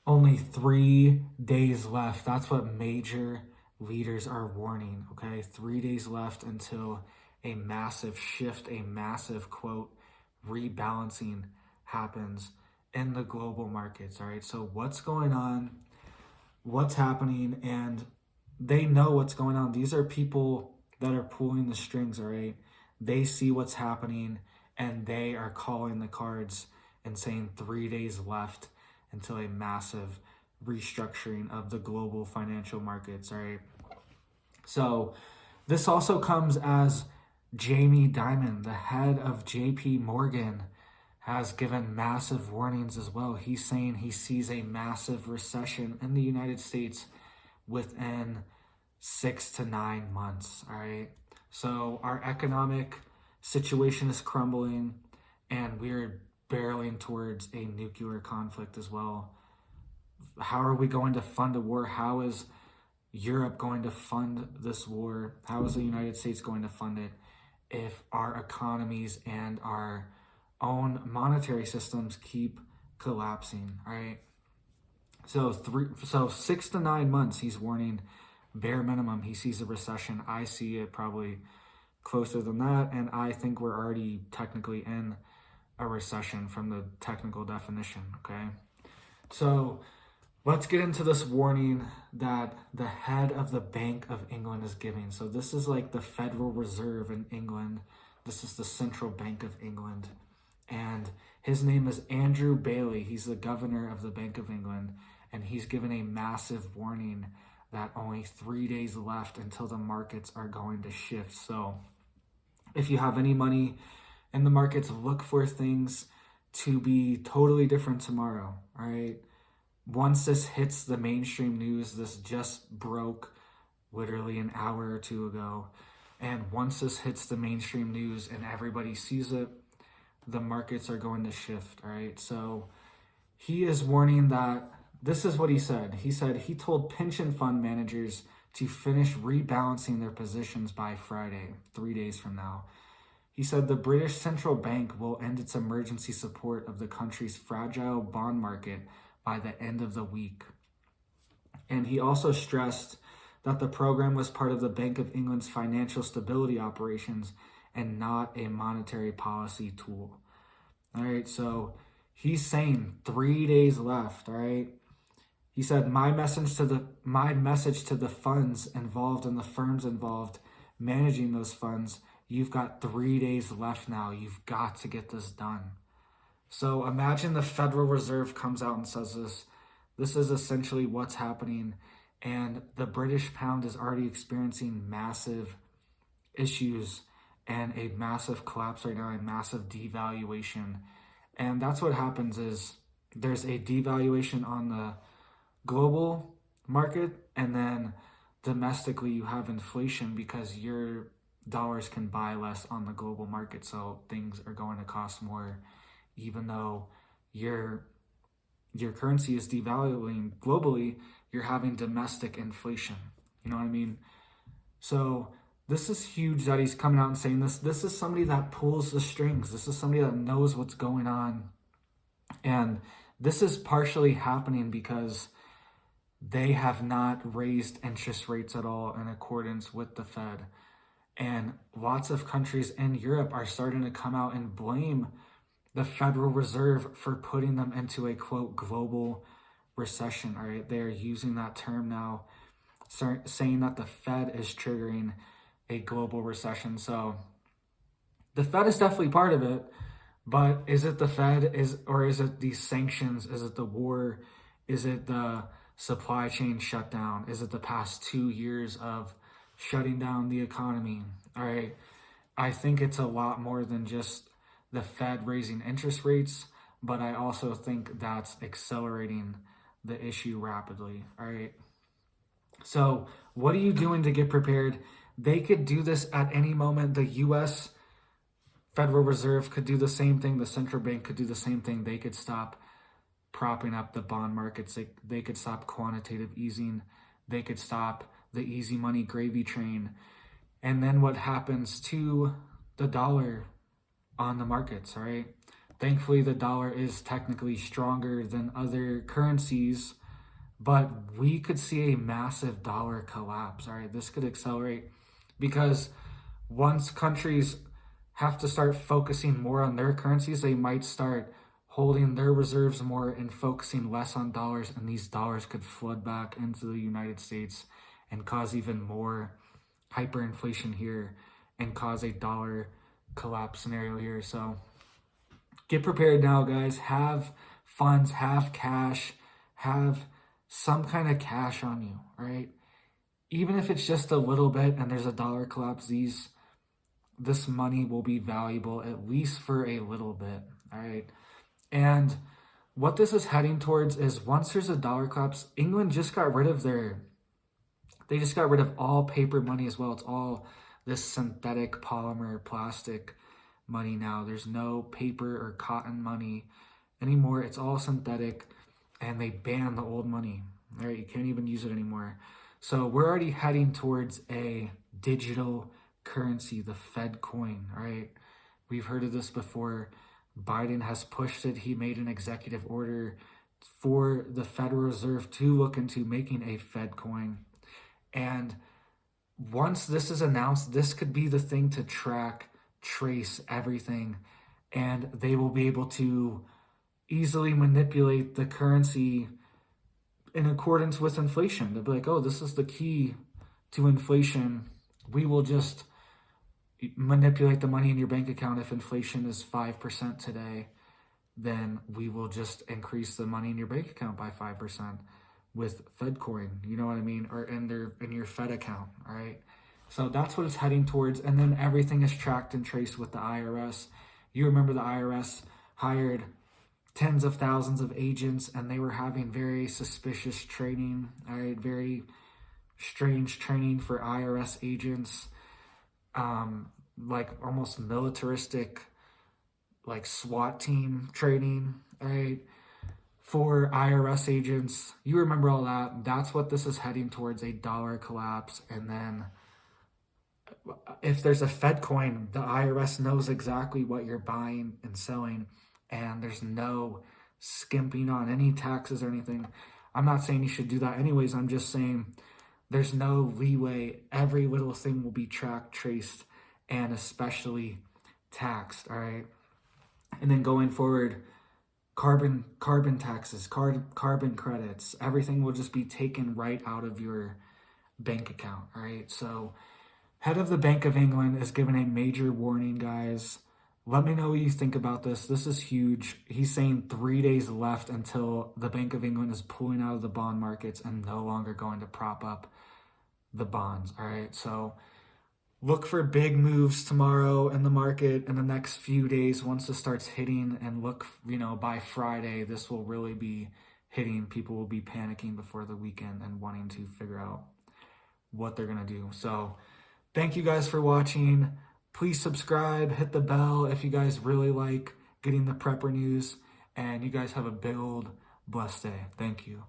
Only 3 days left. That's what major leaders are warning, okay? 3 days left until a massive shift, a massive, quote, rebalancing happens in the global markets, all right? So what's going on? What's happening? And they know what's going on. These are people that are pulling the strings, all right? They see what's happening and they are calling the cards and saying 3 days left until a massive restructuring of the global financial markets, all right? So this also comes as Jamie Dimon, the head of JP Morgan, has given massive warnings as well. He's saying he sees a massive recession in the United States within 6 to 9 months, all right? So our economic situation is crumbling and we're barreling towards a nuclear conflict as well. How are we going to fund a war? How is Europe going to fund this war? How is the United States going to fund it if our economies and our own monetary systems keep collapsing, right? So 6 to 9 months, he's warning bare minimum. He sees a recession. I see it probably closer than that, and I think we're already technically in a recession from the technical definition, okay? So let's get into this warning that the head of the Bank of England is giving. So this is like the Federal Reserve in England. This is the Central Bank of England. And his name is Andrew Bailey. He's the governor of the Bank of England. And he's given a massive warning that only 3 days left until the markets are going to shift. So if you have any money in the markets, look for things to be totally different tomorrow, all right? Once this hits the mainstream news, this just broke literally an hour or two ago. And once this hits the mainstream news and everybody sees it, the markets are going to shift, all right? So he is warning that this is what he said. He said he told pension fund managers to finish rebalancing their positions by Friday, 3 days from now. He said the British Central Bank will end its emergency support of the country's fragile bond market by the end of the week. And he also stressed that the program was part of the Bank of England's financial stability operations and not a monetary policy tool. All right, so he's saying 3 days left, all right? He said, my message to the funds involved and the firms involved managing those funds, you've got 3 days left now. You've got to get this done. So imagine the Federal Reserve comes out and says this. This is essentially what's happening. And the British pound is already experiencing massive issues and a massive collapse right now, a massive devaluation. And that's what happens is there's a devaluation on the global market, and then domestically you have inflation because your dollars can buy less on the global market. So things are going to cost more, even though your currency is devaluing globally, you're having domestic inflation. You know what I mean? So this is huge that he's coming out and saying this. This is somebody that pulls the strings. This is somebody that knows what's going on. And this is partially happening because they have not raised interest rates at all in accordance with the Fed. And lots of countries in Europe are starting to come out and blame the Federal Reserve for putting them into a, quote, global recession, all right? They are using that term now, saying that the Fed is triggering a global recession. So the Fed is definitely part of it, but is it the Fed, or is it these sanctions? Is it the war? Is it the supply chain shutdown? Is it the past 2 years of shutting down the economy? All right, I think it's a lot more than just the Fed raising interest rates, but I also think that's accelerating the issue rapidly, all right? So what are you doing to get prepared? They could do this at any moment. The U.S. Federal Reserve could do the same thing. The central bank could do the same thing. They could stop propping up the bond markets. They could stop quantitative easing. They could stop the easy money gravy train. And then what happens to the dollar on the markets, all right? Thankfully, the dollar is technically stronger than other currencies, but we could see a massive dollar collapse. All right, this could accelerate because once countries have to start focusing more on their currencies, they might start holding their reserves more and focusing less on dollars, and these dollars could flood back into the United States and cause even more hyperinflation here and cause a dollar collapse scenario here. So get prepared now, guys. Have funds, have cash, have some kind of cash on you, right? Even if it's just a little bit and there's a dollar collapse, this money will be valuable at least for a little bit, all right? And what this is heading towards is once there's a dollar collapse, England just got rid of they just got rid of all paper money as well. It's all this synthetic polymer plastic money now. There's no paper or cotton money anymore. It's all synthetic, and they banned the old money. All right, you can't even use it anymore. So we're already heading towards a digital currency, the fedcoin, right? We've heard of this before. Biden has pushed it. He made an executive order for the Federal Reserve to look into making a fedcoin. And once this is announced, this could be the thing to track, trace everything, and they will be able to easily manipulate the currency in accordance with inflation. They'll be like, oh, this is the key to inflation. We will just manipulate the money in your bank account. If inflation is 5% today, then we will just increase the money in your bank account by 5% with fedcoin, you know what I mean? Or in your Fed account, all right? So that's what it's heading towards. And then everything is tracked and traced with the IRS. You remember the IRS hired tens of thousands of agents, and they were having very suspicious training, all right? Very strange training for IRS agents, like almost militaristic, like SWAT team training, all right? For IRS agents. You remember all that. That's what this is heading towards, a dollar collapse. And then if there's a Fed coin, the IRS knows exactly what you're buying and selling, and there's no skimping on any taxes or anything. I'm not saying you should do that anyways. I'm just saying there's no leeway. Every little thing will be tracked, traced, and especially taxed, all right? And then going forward, carbon taxes, carbon credits, everything will just be taken right out of your bank account, all right? So head of the Bank of England is giving a major warning, guys. Let me know what you think about this. This is huge. He's saying 3 days left until the Bank of England is pulling out of the bond markets and no longer going to prop up the bonds, all right? So look for big moves tomorrow in the market in the next few days once it starts hitting, and look, by Friday, this will really be hitting. People will be panicking before the weekend and wanting to figure out what they're going to do. So thank you guys for watching. Please subscribe, hit the bell if you guys really like getting the prepper news, and you guys have a big old blessed day. Thank you.